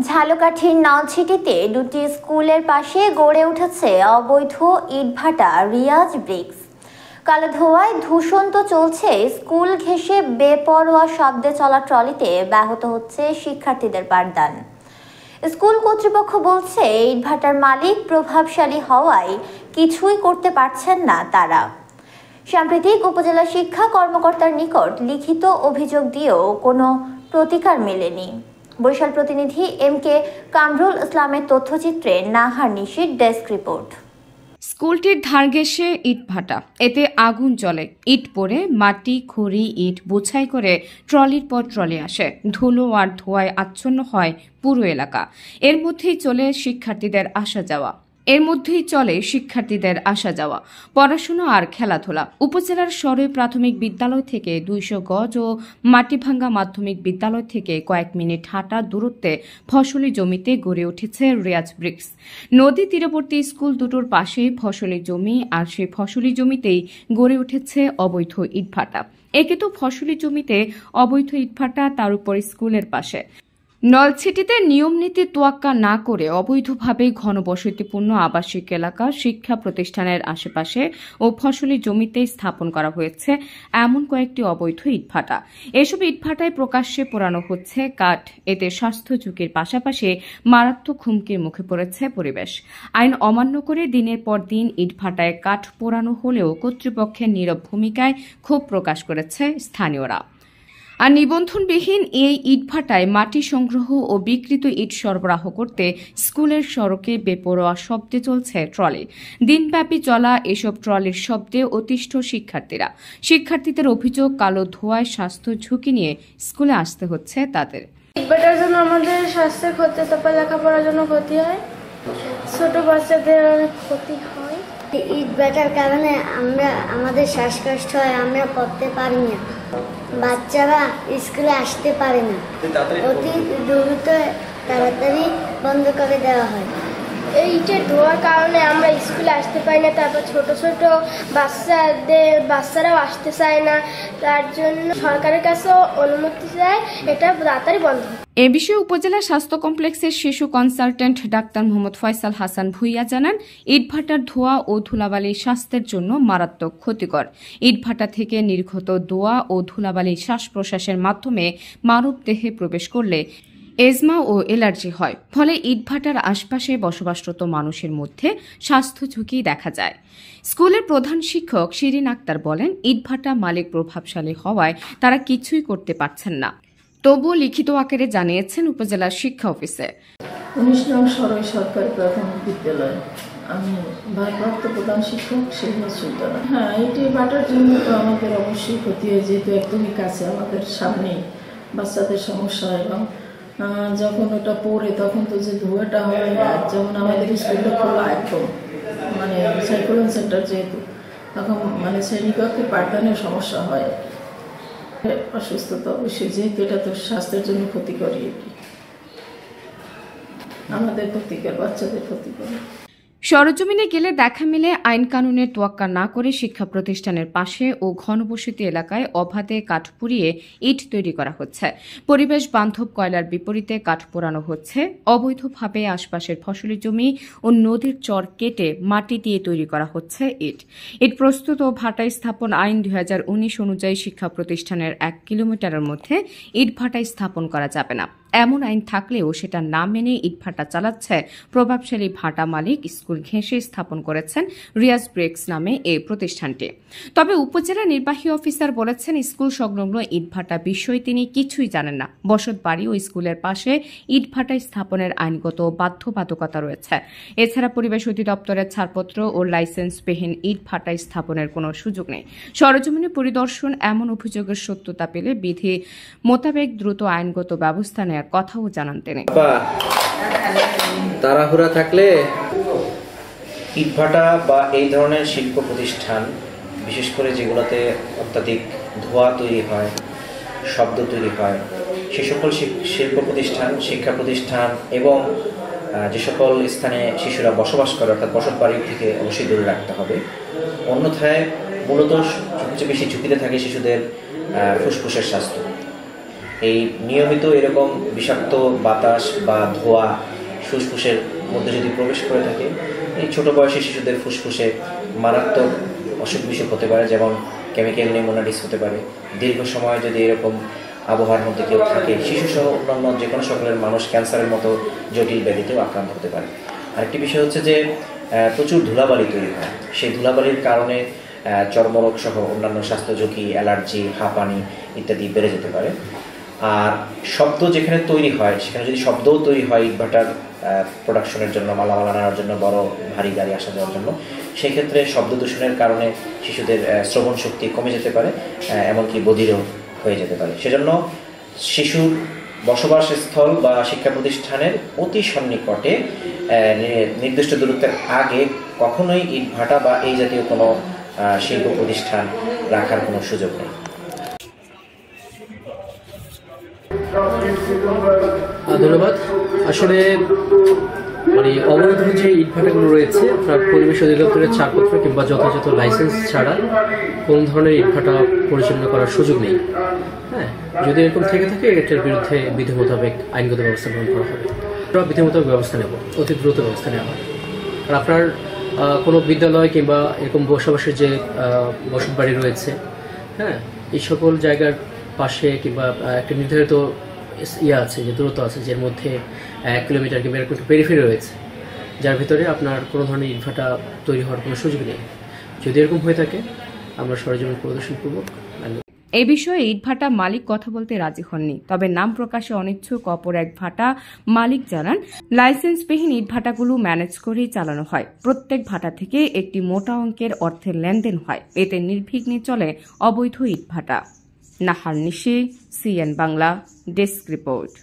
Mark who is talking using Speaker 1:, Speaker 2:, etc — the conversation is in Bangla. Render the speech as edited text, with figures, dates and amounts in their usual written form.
Speaker 1: ঝালকাঠির নলছিটিতে দুটি স্কুলের পাশে গড়ে উঠেছে অবৈধ ইটভাটা রিয়াজ ব্রিক্স। কালো ধোঁয়ায় ধূসন্ত চলছে স্কুল ঘেঁষে বেপরোয়া শব্দে চলা ট্রলিতে ব্যাহত হচ্ছে শিক্ষার্থীদের পাঠদান। স্কুল কর্তৃপক্ষ বলছে ইটভাটার মালিক প্রভাবশালী হওয়ায় কিছুই করতে পারছেন না তারা। সাম্প্রতিক উপজেলা শিক্ষা কর্মকর্তার নিকট লিখিত অভিযোগ দিয়েও কোনো প্রতিকার মেলেনি। বরিশাল প্রতিনিধি এম.কে. কামরুল ইসলামের তথ্যচিত্রে নাহার নিশির ডেস্ক রিপোর্ট।
Speaker 2: স্কুলটির ধার ঘেঁষে ইটভাটা, এতে আগুন জ্বলে, ইট পড়ে মাটি খড়ি ইট বোঝাই করে ট্রলির পর ট্রলি আসে। ধুলো আর ধোঁয়ায় আচ্ছন্ন হয় পুরো এলাকা। এর মধ্যেই চলে শিক্ষার্থীদের আসা যাওয়া, পড়াশোনা আর খেলাধুলা। উপজেলার সরই প্রাথমিক বিদ্যালয় থেকে 200 গজ ও মাটিভাঙ্গা মাধ্যমিক বিদ্যালয় থেকে কয়েক মিনিট হাঁটা দূরত্বে ফসলি জমিতে গড়ে উঠেছে রিয়াজ ব্রিক্স। নদী তীরবর্তী স্কুল দুটোর পাশে ফসলি জমি, আর সেই ফসলি জমিতেই গড়ে উঠেছে অবৈধ ইটভাটা। একে তো ফসলি জমিতে অবৈধ ইটভাটা, তার উপর স্কুলের পাশে। নলছিটিতে নিয়মনীতি তোয়াক্কা না করে অবৈধভাবে ঘনবসতিপূর্ণ আবাসিক এলাকা, শিক্ষা প্রতিষ্ঠানের আশেপাশে ও ফসলি জমিতে স্থাপন করা হয়েছে এমন কয়েকটি অবৈধ ইটভাটা। এসব ইটভাটায় প্রকাশ্যে পোড়ানো হচ্ছে কাঠ। এতে স্বাস্থ্য ঝুঁকির পাশাপাশি মারাত্মক হুমকির মুখে পড়েছে পরিবেশ। আইন অমান্য করে দিনের পর দিন ইটভাটায় কাঠ পোড়ানো হলেও কর্তৃপক্ষের নীরব ভূমিকায় ক্ষোভ প্রকাশ করেছে স্থানীয়রা। আর নিবন্ধনবিহীন এই ইটভাটায় মাটি সংগ্রহ ও বিকৃত ইট সরবরাহ করতে স্কুলের সড়কে বেপরোয়া শব্দে চলছে ট্রলি। দিনব্যাপী চলা এসব ট্রলির শব্দে অতিষ্ঠ শিক্ষার্থীদের অভিযোগ, কালো ধোঁয়ায় স্বাস্থ্য ঝুঁকি নিয়ে স্কুলে আসতে হচ্ছে তাদের।
Speaker 3: ইটভাটার জন্য আমাদের স্বাস্থ্যের ক্ষতি, তারপর লেখাপড়ার জন্য ক্ষতি হয়, ছোট বাচ্চাদের অনেক ক্ষতি হয়।
Speaker 4: ইটভাটার কারণে আমাদের শ্বাসকষ্ট হয়, আমরা পড়তে পারি না, বাচ্চারা স্কুলে আসতে পারে না। অতি দ্রুত তাড়াতাড়ি বন্ধ করে দেওয়া হয়।
Speaker 3: এই ইটের ধোঁয়ার কারণে আমরা স্কুলে আসতে পারি না, তারপর ছোট ছোট বাচ্চারাও আসতে চায় না। তার জন্য সরকারের কাছেও অনুমতি চায় এটা তাড়াতাড়ি বন্ধ।
Speaker 2: এ বিষয়ে উপজেলা স্বাস্থ্য কমপ্লেক্সের শিশু কনসালটেন্ট ডাক্তার মোহাম্মদ ফয়সাল হাসান ভুইয়া জানান, ইটভাটার ধোঁয়া ও ধুলাবালি স্বাস্থ্যের জন্য মারাত্মক ক্ষতিকর। ইটভাটা থেকে নির্গত ধোঁয়া ও ধুলাবালি শ্বাস প্রশ্বাসের মাধ্যমে মানব দেহে প্রবেশ করলে এজমা ও অ্যালার্জি হয়। ফলে ইটভাটার আশপাশে বসবাসরত মানুষের মধ্যে স্বাস্থ্য ঝুঁকি দেখা যায়। স্কুলের প্রধান শিক্ষক শিরিন আক্তার বলেন, ইটভাটা মালিক প্রভাবশালী হওয়ায় তারা কিছুই করতে পারছেন না। তবুও লিখিত আকারে জানিয়েছেন উপজেলার শিক্ষা অফিসে।
Speaker 5: 19 নং সরই সরকারি প্রাথমিক বিদ্যালয়, আমি ভারপ্রাপ্ত প্রধান শিক্ষক শিরিন সুলতানা। হ্যাঁ, এটি ভাটার জন্য তো আমাদের অবশ্যই ক্ষতি হয়, যেহেতু একদমই কাছে আমাদের সামনেই বাচ্চাদের সমস্যা, এবং যখন ওটা পড়ে তখন তো যে ধোঁয়াটা হয়, যেমন আমাদের স্কুলটা খোলা একদম, মানে সাইক্লোন সেন্টার, যেহেতু তখন শ্রেণীকক্ষে পাঠদানের সমস্যা হয়, অসুস্থতা অবশ্যই, যেহেতু এটা তো স্বাস্থ্যের জন্য ক্ষতিকরই, আমাদের ক্ষতিকর, বাচ্চাদের ক্ষতিকর।
Speaker 2: সরজমিনে গেলে দেখা মিলে আইন কানুনের তোয়াক্কা না করে শিক্ষা প্রতিষ্ঠানের পাশে ও ঘনবসতি এলাকায় অবাধে কাঠ পুড়িয়ে ইট তৈরি করা হচ্ছে। পরিবেশ বান্ধব কয়লার বিপরীতে কাঠ পোড়ানো হচ্ছে। অবৈধভাবে আশপাশের ফসলি জমি ও নদীর চর কেটে মাটি দিয়ে তৈরি করা হচ্ছে ইট প্রস্তুত ও ভাটা স্থাপন আইন 2019 অনুযায়ী শিক্ষা প্রতিষ্ঠানের 1 কিলোমিটারের মধ্যে ইট ভাটা স্থাপন করা যাবে না। এমন আইন থাকলেও সেটা না মেনে ইটভাটা চালাচ্ছে প্রভাবশালী ভাটা মালিক। স্কুল ঘেঁষে স্থাপন করেছেন রিয়াজ ব্রিক্স নামে এই প্রতিষ্ঠানটি। তবে উপজেলা নির্বাহী অফিসার বলেছেন, স্কুল সংলগ্ন ইটভাটা বিষয়ে তিনি কিছুই জানেন না। বসত বাড়ি ও স্কুলের পাশে ইটভাটা স্থাপনের আইনগত বাধ্যবাধকতা রয়েছে। এছাড়া পরিবেশ অধিদপ্তরের ছাড়পত্র ও লাইসেন্সবিহীন ইটভাটা স্থাপনের কোনো সুযোগ নেই। সরজমিনে পরিদর্শন এমন অভিযোগের সত্যতা পেলে বিধি মোতাবেক দ্রুত আইনগত ব্যবস্থা নেওয়ার কথাও জানান তিনি।
Speaker 6: তাড়াহুড়া থাকলে ইটভাটা বা এই ধরনের শিল্প প্রতিষ্ঠান, বিশেষ করে যেগুলোতে অত্যাধিক ধোঁয়া তৈরি হয়, শব্দ তৈরি হয়, সে সকল শিল্প প্রতিষ্ঠান, শিক্ষা প্রতিষ্ঠান এবং যে সকল স্থানে শিশুরা বসবাস করে, অর্থাৎ বসত বাড়ি থেকে অবশ্যই দূরে রাখতে হবে। অন্যথায় মূলত সবচেয়ে বেশি ঝুঁকিতে থাকে শিশুদের ফুসফুসের স্বাস্থ্য। এই নিয়মিত এরকম বিষাক্ত বাতাস বা ধোঁয়া ফুসফুসের মধ্যে যদি প্রবেশ করে থাকে, এই ছোট বয়সী শিশুদের ফুসফুসে মারাত্মক অসুখ বিসুখ হতে পারে, যেমন কেমিক্যাল নিউমোনাইটিস হতে পারে। দীর্ঘ সময় যদি এরকম আবহাওয়ার মধ্যে কেউ থাকে, শিশুসহ অন্যান্য যে কোনো সকলের মানুষ ক্যান্সারের মতো জটিল ব্যাধিতেও আক্রান্ত হতে পারে। আরেকটি বিষয় হচ্ছে যে প্রচুর ধুলাবালি তৈরি হয়, সেই ধুলাবালির কারণে চর্মরোগ সহ অন্যান্য স্বাস্থ্য ঝুঁকি, অ্যালার্জি, হাঁপানি ইত্যাদি বেড়ে যেতে পারে। আর শব্দ যেখানে তৈরি হয়, সেখানে যদি শব্দও তৈরি হয় ইটভাটার প্রোডাকশনের জন্য, মালামাল আনার জন্য, বড় ভারী গাড়ি আসা যাওয়ার জন্য, সেই ক্ষেত্রে শব্দ দূষণের কারণে শিশুদের শ্রবণ শক্তি কমে যেতে পারে, এমনকি বধিরও হয়ে যেতে পারে। সেজন্য শিশুর বসবাসস্থল বা শিক্ষা প্রতিষ্ঠানের অতি সন্নিকটে নির্দিষ্ট দূরত্বের আগে কখনোই ইটভাটা বা এই জাতীয় কোনো শিল্প প্রতিষ্ঠান রাখার কোনো সুযোগ নেই।
Speaker 7: ধন্যবাদ। আসলে অবৈধ যে ইটভাটাগুলো রয়েছে, আপনার পরিবেশ অধিদপ্তরের ছাড়পত্র কিংবা যথাযথ লাইসেন্স ছাড়া কোনো ধরনের ইটভাটা পরিচালনা করার সুযোগ নেই। হ্যাঁ, যদি এরকম থেকে থাকে এটার বিরুদ্ধে বিধি মোতাবেক আইনগত ব্যবস্থা গ্রহণ করা হবে। আমরা বিধি মোতাবেক ব্যবস্থা নেব, অতি দ্রুত ব্যবস্থা নেওয়া হবে। আর আপনার কোনো বিদ্যালয় কিংবা এরকম বসবাসের যে বসতবাড়ি রয়েছে, হ্যাঁ, এই সকল জায়গার পাশে কিংবা একটা নির্ধারিত আছে, যে দূরত্ব আছে, যার মধ্যে 1 কিলোমিটার কিংবা এরকম পেরিফেরি রয়েছে, যার ভিতরে আপনার কোনো ধরনের ইটভাটা তৈরি হওয়ার কোনো সুযোগ নেই। যদি এরকম হয়ে থাকে আমরা সরেজমিন পরিদর্শনপূর্বক।
Speaker 2: এই বিষয়ে ইটভাটা মালিক কথা বলতে রাজি হননি, তবে নাম প্রকাশে অনিচ্ছুক অপর এক ভাটা মালিক জানান, লাইসেন্সবিহীন ইটভাটাগুলো ম্যানেজ করেই চালানো হয়। প্রত্যেক ভাটা থেকে একটি মোটা অঙ্কের অর্থের লেনদেন হয়, এতে নির্বিঘ্নে চলে অবৈধ ইটভাটা। নাহার নিশি, সিএন বাংলা, ডেস্ক রিপোর্ট।